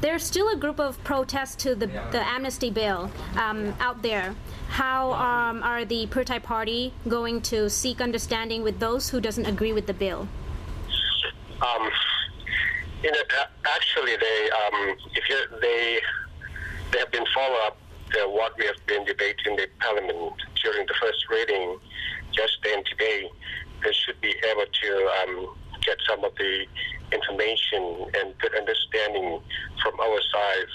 there's still a group of protests to the amnesty bill out there. How are the Pheu Thai Party going to seek understanding with those who doesn't agree with the bill? Actually, they have been follow up what we have been debating in the Parliament during the first reading yesterday and today. They should be able to get some of the information and good understanding from our side,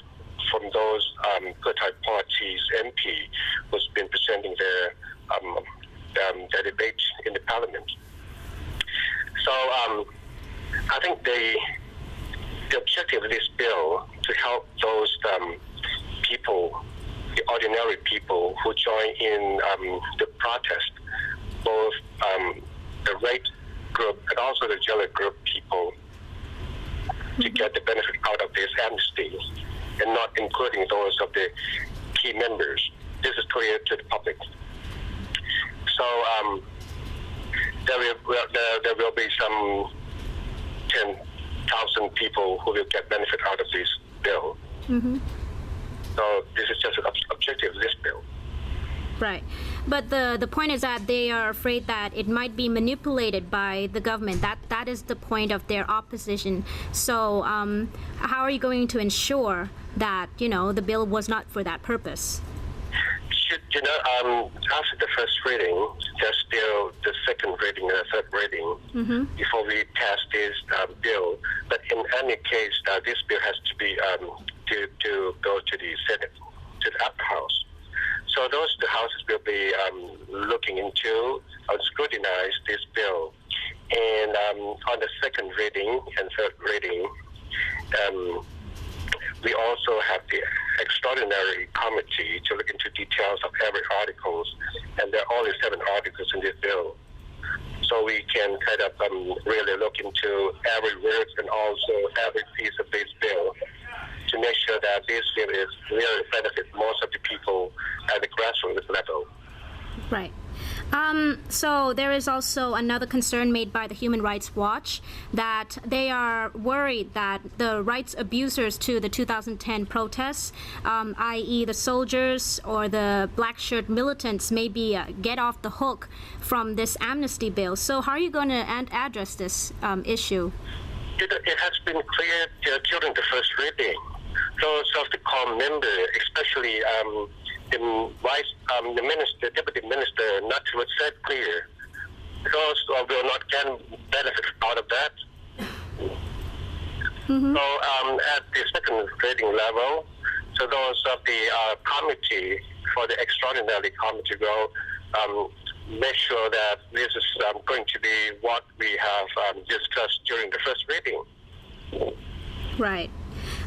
from those Pheu Thai Party's MP who's been presenting their debate in the Parliament. So I think the objective of this bill to help those people, the ordinary people who join in the protest, both the red group and also the yellow group people, to get the benefit out of this amnesty, and not including those of the key members. This is clear to the public. So there will be some 10,000 people who will get benefit out of this bill. So this is just an objective of this bill. Right. But the point is that they are afraid that it might be manipulated by the government. That is the point of their opposition. So how are you going to ensure that, the bill was not for that purpose? After the first reading, there's still the second reading and the third reading before we pass this bill. But in any case, this bill has to be to go to the Senate, to the upper house. So the houses will be looking into or scrutinize this bill. And on the second reading and third reading, we also have the extraordinary committee to look into details of every articles, and there are only 7 articles in this bill. So we can kind of really look into every word and also every piece of this bill to make sure that this bill is really benefit most of the people at the grassroots level. Right. So there is also another concern made by the Human Rights Watch that they are worried that the rights abusers to the 2010 protests, i.e. the soldiers or the black shirt militants, may be get off the hook from this amnesty bill. So how are you going to address this issue? It has been clear during the first reading. Those of the core member, especially the deputy minister, Natruat, said clear, those will not get benefit out of that. So at the second reading level, so those of the committee for the extraordinary committee will make sure that this is going to be what we have discussed during the first reading. Right.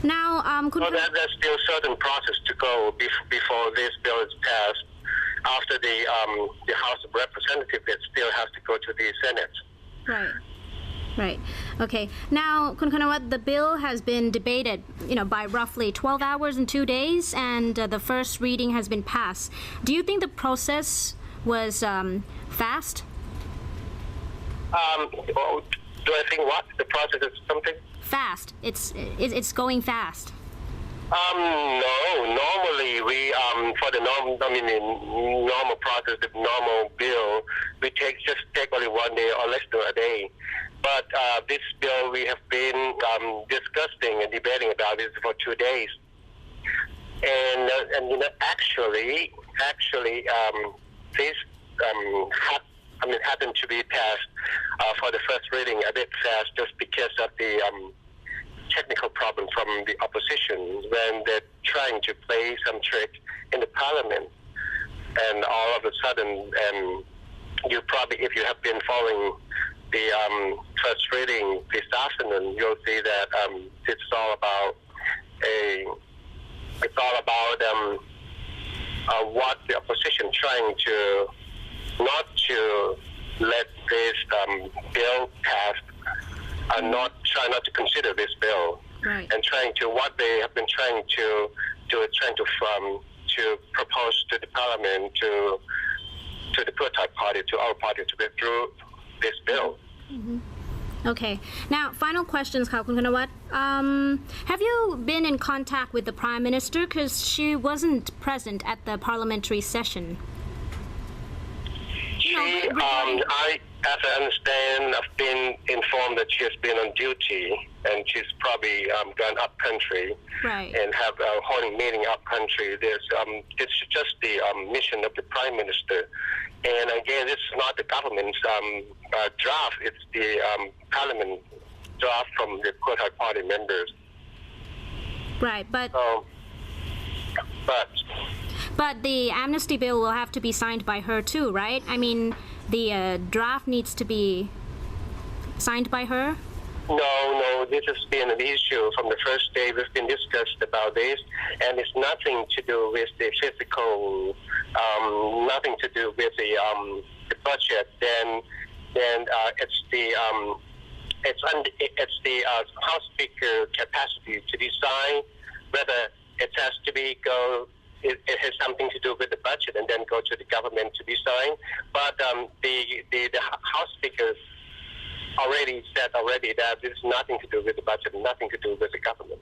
Now, there's still certain process to go before this bill is passed. After the House of Representatives, it still has to go to the Senate. Right. Okay. Now, Kun Kanawat, the bill has been debated, by roughly 12 hours and 2 days, and the first reading has been passed. Do you think the process was fast? Do I think what? The process is something? Fast. It's going fast. No. Normally, we for the normal process, the normal bill, we just take only 1 day or less than a day. But this bill we have been discussing and debating about it for 2 days. And actually, this happened to be passed for the first reading a bit fast, just because of the technical problem from the opposition when they're trying to play some trick in the Parliament, and all of a sudden, you probably, if you have been following the first reading this afternoon, you'll see that it's all about what the opposition trying to not to let this bill pass, and try not to consider this bill, right. And what they have been trying to propose to the Parliament, to the Pheu Thai Party, to our party, to withdraw this bill. Okay. Now, final questions, Khun Kanawat. Have you been in contact with the Prime Minister? Because she wasn't present at the parliamentary session. As I understand, I've been informed that she has been on duty, and she's probably gone up country, Right. and have a holding meeting up country. It's just the mission of the Prime Minister, and again, this is not the government's draft. It's the Parliament draft from the Quotai Party members. Right, but But the amnesty bill will have to be signed by her too, right? I mean, the draft needs to be signed by her. No, this has been an issue from the first day. We've been discussed about this, and it's nothing to do with the physical, nothing to do with the budget. Then it's the House Speaker capacity to decide whether it has to be It has something to do with the budget, and then go to the government to decide. But the House Speaker already said that this is nothing to do with the budget, and nothing to do with the government.